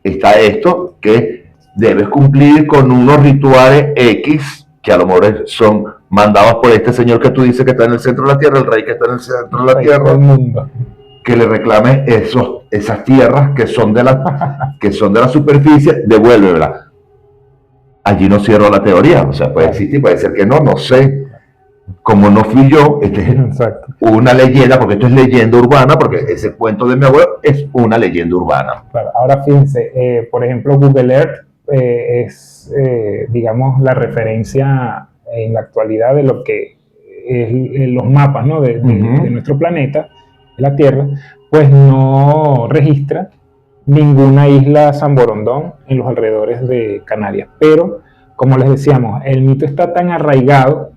está esto, que debes cumplir con unos rituales X, que a lo mejor son mandados por este señor que tú dices que está en el centro de la tierra, el rey que está en el centro de la tierra, que le reclame esas tierras que son de la superficie, devuélvela. Allí no cierro la teoría, o sea, puede existir, puede ser que no sé. Como no fui yo, una leyenda, porque esto es leyenda urbana, porque ese cuento de mi abuelo es una leyenda urbana. Claro, ahora fíjense, por ejemplo, Google Earth es, digamos, la referencia en la actualidad de lo que es los mapas, ¿no? de nuestro planeta, de la Tierra, pues no registra ninguna isla San Borondón en los alrededores de Canarias. Pero, como les decíamos, el mito está tan arraigado,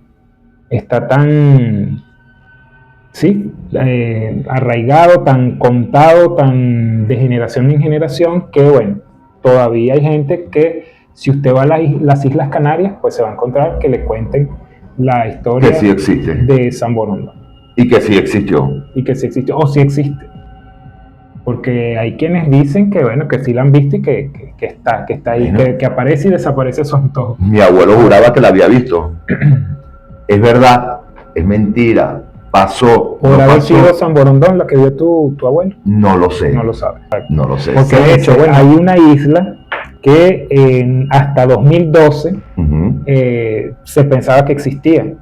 arraigado, tan contado, tan de generación en generación, que bueno, todavía hay gente que, si usted va a las Islas Canarias, pues se va a encontrar que le cuenten la historia que sí existe de San Borondón. Y que sí existió. O sí existe. Porque hay quienes dicen que bueno, que sí la han visto y que está ahí, bueno, que aparece y desaparece a su antojo. Mi abuelo juraba que la había visto. Es verdad, es mentira, pasó. ¿Por haber sido San Borondón la que vio tu abuelo? No lo sé. No lo sabe. No lo sé. Porque de hecho, bueno, hay una isla que hasta 2012 se pensaba que existía.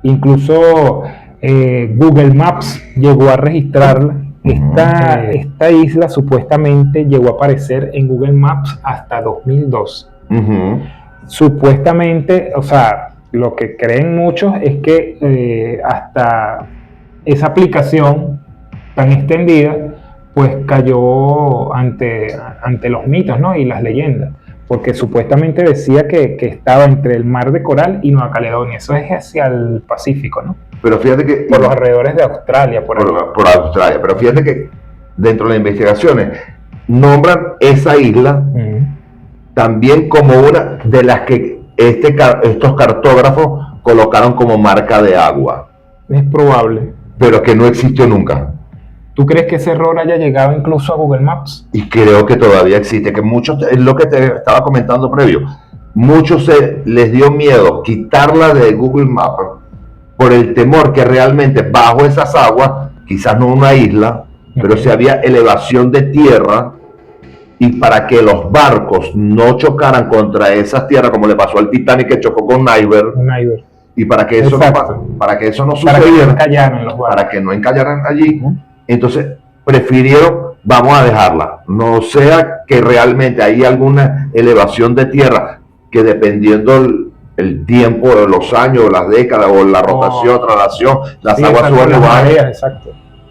Incluso Google Maps llegó a registrarla. Esta isla supuestamente llegó a aparecer en Google Maps hasta 2012. Supuestamente, o sea, lo que creen muchos es que hasta esa aplicación tan extendida pues cayó ante los mitos, ¿no? Y las leyendas. porque supuestamente decía que estaba entre el mar de Coral y Nueva Caledonia. Eso es hacia el Pacífico, ¿no? Pero fíjate que... Por los alrededores de Australia, por Australia. Pero fíjate que dentro de las investigaciones nombran esa isla también como una de las que estos cartógrafos colocaron como marca de agua. Es probable. Pero que no existió nunca. ¿Tú crees que ese error haya llegado incluso a Google Maps? Y creo que todavía existe, que muchos, es lo que te estaba comentando previo, muchos les dio miedo quitarla de Google Maps por el temor que realmente bajo esas aguas, quizás no una isla, pero si había elevación de tierra, y para que los barcos no chocaran contra esas tierras, como le pasó al Titanic que chocó con un iceberg, y para que eso no sucediera, para que no encallaran allí, entonces prefirieron, vamos a dejarla, no sea que realmente hay alguna elevación de tierra que dependiendo el tiempo, los años, las décadas, o la rotación, traslación, las aguas suben o bajan.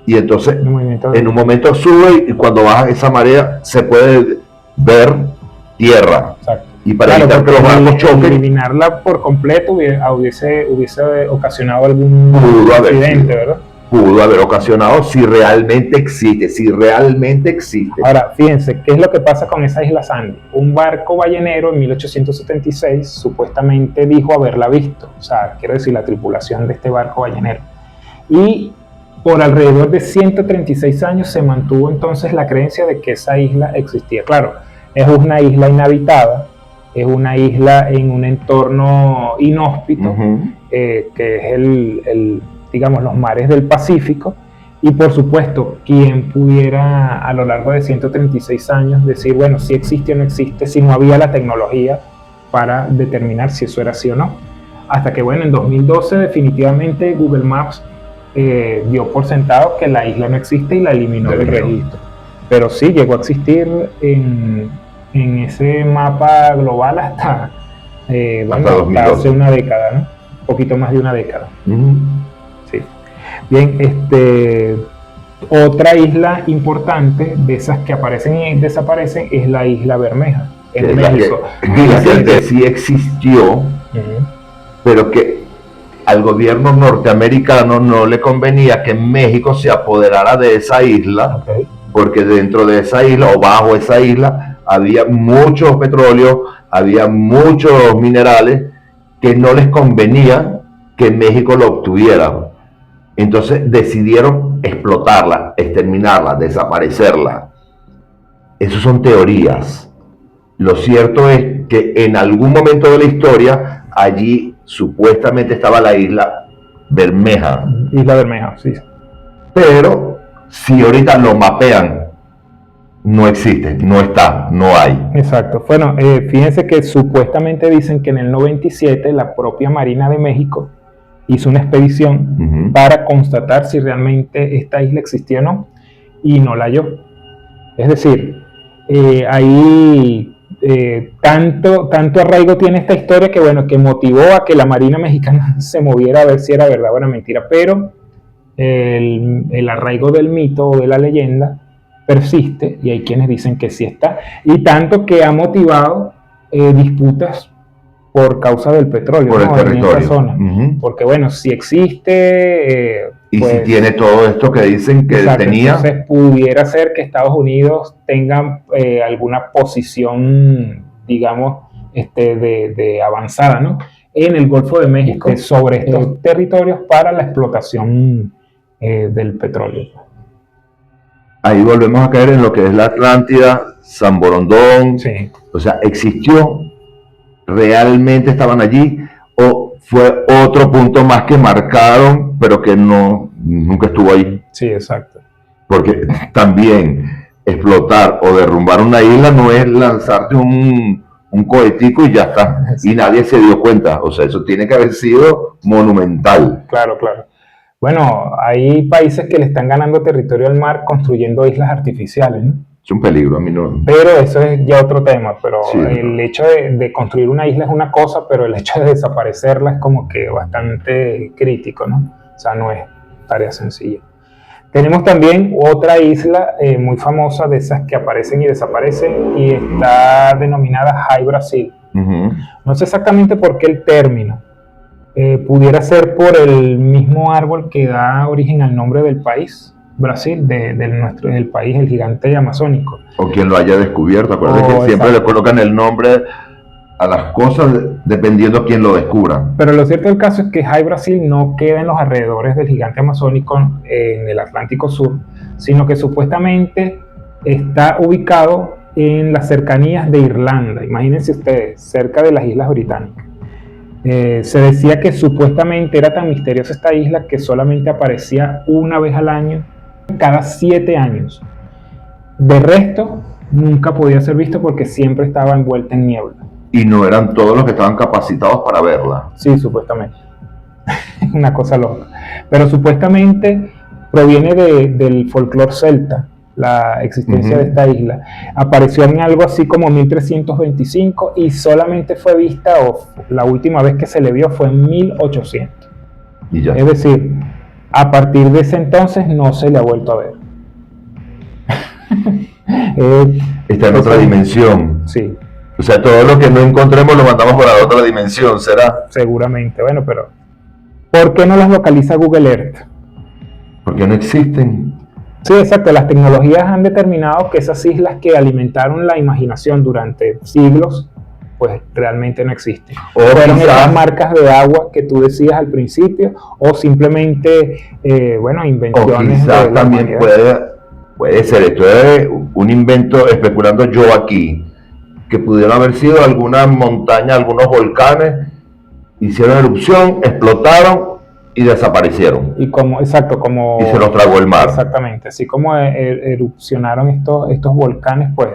Y entonces en un momento sube y cuando baja esa marea se puede ver tierra. Exacto. Y para evitar que los barcos choquen, eliminarla por completo hubiese ocasionado algún accidente, ¿verdad? Pudo haber ocasionado si realmente existe. Ahora, fíjense, ¿qué es lo que pasa con esa isla Sandy? Un barco ballenero en 1876 supuestamente dijo haberla visto, o sea, quiero decir, la tripulación de este barco ballenero. Y por alrededor de 136 años se mantuvo entonces la creencia de que esa isla existía. Claro, es una isla inhabitada, es una isla en un entorno inhóspito, que es digamos, los mares del Pacífico, y por supuesto, quien pudiera a lo largo de 136 años decir, bueno, si existe o no existe, si no había la tecnología para determinar si eso era así o no. Hasta que, bueno, en 2012 definitivamente Google Maps dio por sentado que la isla no existe y la eliminó del registro. Pero sí, llegó a existir en ese mapa global hasta hace una década, ¿no? Un poquito más de una década. Sí. Bien, otra isla importante de esas que aparecen y desaparecen es la isla Bermeja, en México. Que sí existió, pero que al gobierno norteamericano no le convenía que México se apoderara de esa isla, porque dentro de esa isla o bajo esa isla había mucho petróleo, había muchos minerales que no les convenía que México lo obtuviera. Entonces decidieron explotarla, exterminarla, desaparecerla. Esas son teorías. Lo cierto es que en algún momento de la historia allí supuestamente estaba la isla Bermeja. Isla Bermeja, sí. Pero si ahorita lo mapean, no existe, no está, no hay. Exacto. Bueno, fíjense que supuestamente dicen que en el 97 la propia Marina de México hizo una expedición para constatar si realmente esta isla existía o no, y no la halló. Es decir, ahí tanto arraigo tiene esta historia que, bueno, que motivó a que la Marina mexicana se moviera a ver si era verdad o era mentira, pero el arraigo del mito o de la leyenda persiste, y hay quienes dicen que sí está, y tanto que ha motivado disputas por causa del petróleo, por ¿no? el territorio. En esa zona. Porque, bueno, si existe... y pues, si tiene todo esto que dicen que tenía... Entonces pudiera ser que Estados Unidos tenga alguna posición, digamos, de avanzada, ¿no? En el Golfo de México sobre estos territorios para la explotación del petróleo. Ahí volvemos a caer en lo que es la Atlántida, San Borondón. Sí. O sea, existió... ¿Realmente estaban allí o fue otro punto más que marcaron pero que nunca estuvo ahí? Sí, exacto. Porque también explotar o derrumbar una isla no es lanzarte un cohetico y ya está, y nadie se dio cuenta. O sea, eso tiene que haber sido monumental. Claro. Bueno, hay países que le están ganando territorio al mar construyendo islas artificiales, ¿no? Es un peligro, a mí no. Pero eso es ya otro tema, pero sí, el hecho de construir una isla es una cosa, pero el hecho de desaparecerla es como que bastante crítico, ¿no? O sea, no es tarea sencilla. Tenemos también otra isla muy famosa de esas que aparecen y desaparecen y está denominada High Brasil. No sé exactamente por qué el término. Pudiera ser por el mismo árbol que da origen al nombre del país, Brasil, del país, el gigante amazónico. O quien lo haya descubierto. Acuérdate que siempre exacto. le colocan el nombre a las cosas dependiendo quién lo descubra. Pero lo cierto del caso es que High Brasil no queda en los alrededores del gigante amazónico en el Atlántico Sur, sino que supuestamente está ubicado en las cercanías de Irlanda. Imagínense ustedes, cerca de las Islas Británicas. Se decía que supuestamente era tan misteriosa esta isla que solamente aparecía una vez al año, cada 7 años. De resto, nunca podía ser visto porque siempre estaba envuelta en niebla. Y no eran todos los que estaban capacitados para verla. Sí, supuestamente. Una cosa loca. Pero supuestamente proviene del folclore celta, la existencia de esta isla. Apareció en algo así como 1325 y solamente fue vista, o la última vez que se le vio fue en 1800. Y ya. Es decir, a partir de ese entonces no se le ha vuelto a ver. Está en otra dimensión. Sí. O sea, todo lo que no encontremos lo mandamos para otra dimensión, ¿será? Seguramente. Bueno, pero ¿por qué no las localiza Google Earth? Porque no existen. Sí, exacto. Las tecnologías han determinado que esas islas que alimentaron la imaginación durante siglos, pues realmente no existen. O fueron quizás esas marcas de agua que tú decías al principio, o simplemente, invenciones. O quizás también puede ser, esto es un invento, especulando yo aquí, que pudieron haber sido algunas montañas, algunos volcanes, hicieron erupción, explotaron y desaparecieron. Y como, exacto, como... Y se los tragó el mar. Exactamente, así como erupcionaron estos volcanes, pues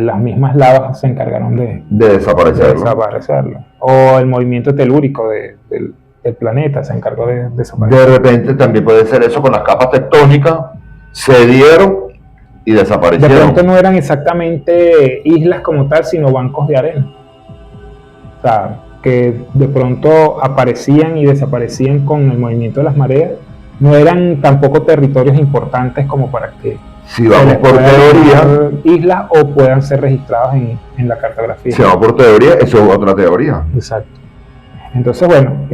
las mismas lavas se encargaron de desaparecerlo. O el movimiento telúrico del planeta se encargó de desaparecer. De repente también puede ser eso con las capas tectónicas, se dieron y desaparecieron. De pronto no eran exactamente islas como tal, sino bancos de arena. O sea, que de pronto aparecían y desaparecían con el movimiento de las mareas. No eran tampoco territorios importantes como para que si vamos por teoría, islas o puedan ser registrados en la cartografía. Si vamos por teoría, eso es otra teoría. Exacto. Entonces, bueno,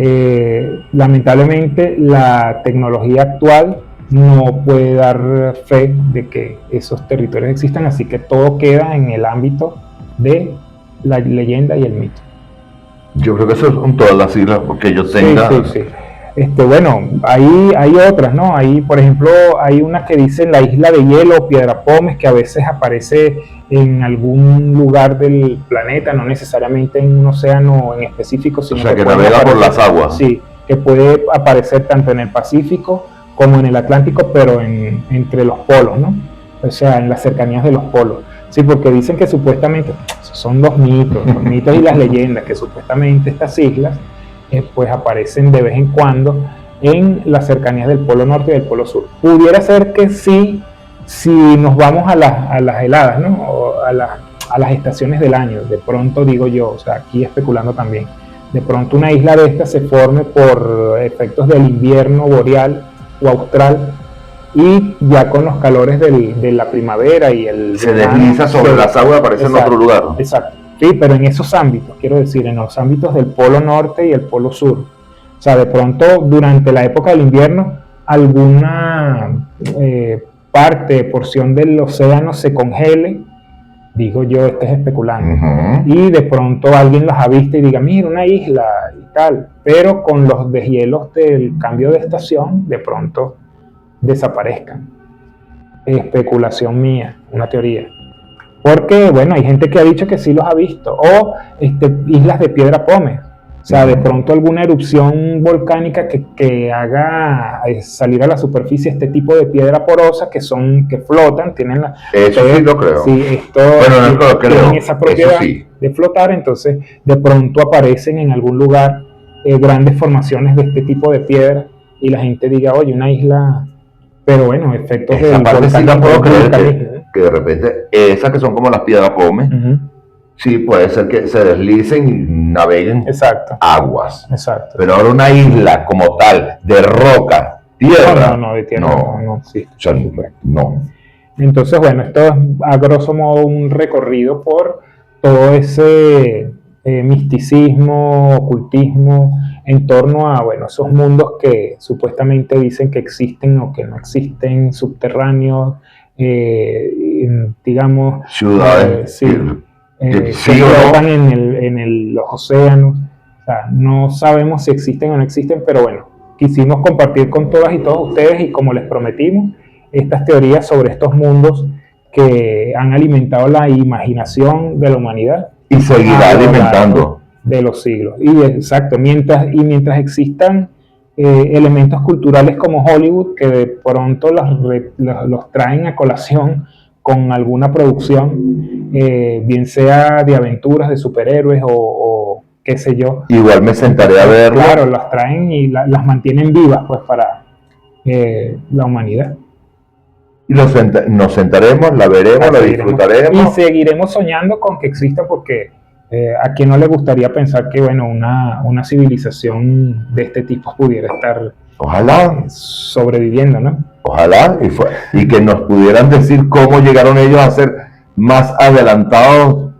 lamentablemente la tecnología actual no puede dar fe de que esos territorios existan, así que todo queda en el ámbito de la leyenda y el mito. Yo creo que eso son todas las islas, porque yo tenga... Sí. Bueno, hay otras, ¿no? Hay, por ejemplo, hay una que dice la isla de hielo, Piedra Pómez, que a veces aparece en algún lugar del planeta, no necesariamente en un océano en específico, sino o sea, que navega por las aguas. Sí, que puede aparecer tanto en el Pacífico como en el Atlántico, pero entre los polos, ¿no? O sea, en las cercanías de los polos. Sí, porque dicen que supuestamente, son los mitos y las leyendas, que supuestamente estas islas pues aparecen de vez en cuando en las cercanías del Polo Norte y del Polo Sur. Pudiera ser que sí, si nos vamos a las heladas, ¿no? O a las estaciones del año, de pronto digo yo, o sea, aquí especulando también, de pronto una isla de estas se forme por efectos del invierno boreal o austral, y ya con los calores de la primavera y el se desliza sobre las aguas, aparece en otro lugar. Exacto. Sí, pero en esos ámbitos, quiero decir, en los ámbitos del Polo Norte y el Polo Sur. O sea, de pronto, durante la época del invierno, alguna porción del océano se congele, digo yo, especulando, y de pronto alguien las avista y diga, mira, una isla y tal, pero con los deshielos del cambio de estación, de pronto desaparezcan. Especulación mía, una teoría. Porque, bueno, hay gente que ha dicho que sí los ha visto. O islas de Piedra Pómez. O sea, de pronto alguna erupción volcánica que haga salir a la superficie este tipo de piedra porosa que flotan, tienen la... Eso sí lo creo. Sí, tienen esa propiedad de flotar, entonces de pronto aparecen en algún lugar grandes formaciones de este tipo de piedra y la gente diga, oye, una isla... Pero bueno, efectos del volcán. Sí la puedo creer que de repente, esas que son como las Piedra Pómez, sí puede ser que se deslicen y naveguen aguas. Exacto. Pero ahora una isla como tal, de roca, tierra. No, de tierra no existe. O sea, no. Entonces, bueno, esto es a grosso modo un recorrido por todo ese misticismo, ocultismo, en torno a, bueno, esos mundos que supuestamente dicen que existen o que no existen, subterráneos, digamos, ciudades, que flotan en los océanos. O sea, no sabemos si existen o no existen, pero bueno, quisimos compartir con todas y todos ustedes, y como les prometimos, estas teorías sobre estos mundos que han alimentado la imaginación de la humanidad y seguirá alimentando de los siglos. Y exacto, mientras existan elementos culturales como Hollywood, que de pronto los traen a colación con alguna producción, bien sea de aventuras, de superhéroes o qué sé yo. Igual me sentaré a verlo. Claro, las traen y las mantienen vivas, pues, para la humanidad. Y nos sentaremos, la veremos, la disfrutaremos. Y seguiremos soñando con que exista, porque a quien no le gustaría pensar que, bueno, una civilización de este tipo pudiera estar, ojalá, sobreviviendo, ¿no? Ojalá, y que nos pudieran decir cómo llegaron ellos a ser más adelantados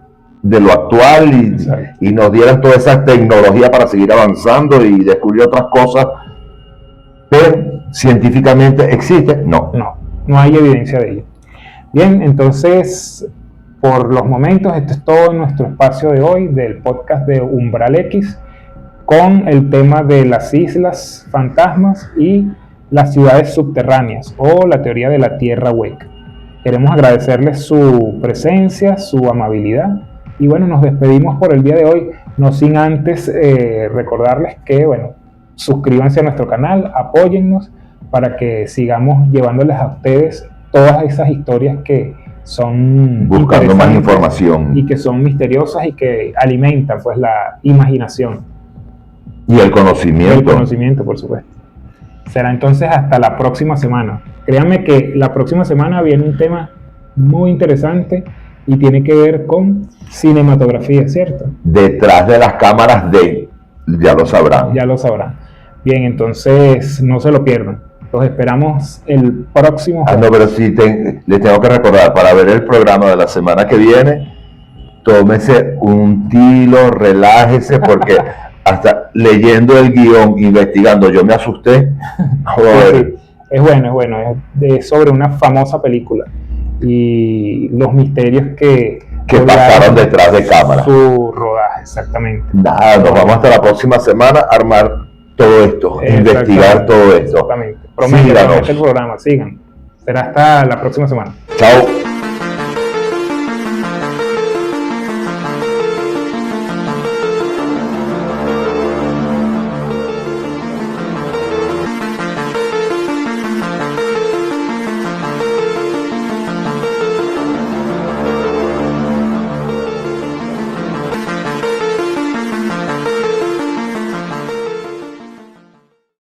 de lo actual y nos dieran toda esa tecnología para seguir avanzando y descubrir otras cosas. Pero científicamente existe, no hay evidencia de ello. Bien, entonces, por los momentos, esto es todo en nuestro espacio de hoy del podcast de Umbral X, con el tema de las islas fantasmas y las ciudades subterráneas, o la teoría de la tierra hueca. Queremos agradecerles su presencia, su amabilidad, y bueno, nos despedimos por el día de hoy, no sin antes recordarles que, bueno, suscríbanse a nuestro canal, apóyennos para que sigamos llevándoles a ustedes todas esas historias que son buscando más información y que son misteriosas y que alimentan, pues, la imaginación y el conocimiento. El conocimiento, por supuesto. Será entonces hasta la próxima semana. Créanme que la próxima semana viene un tema muy interesante y tiene que ver con cinematografía, ¿cierto? Detrás de las cámaras ya lo sabrán. Ya lo sabrán. Bien, entonces no se lo pierdan. Los esperamos el próximo jueves. No, pero sí, les tengo que recordar, para ver el programa de la semana que viene, tómese un tilo, relájese, porque hasta leyendo el guión, investigando, yo me asusté. Sí. Es bueno, es sobre una famosa película y los misterios que pasaron detrás de cámara. Su rodaje, exactamente. Nada, nos vamos hasta la próxima semana a armar todo esto, investigar todo esto. Exactamente. Promete el programa, sigan. Será hasta la próxima semana. Chao.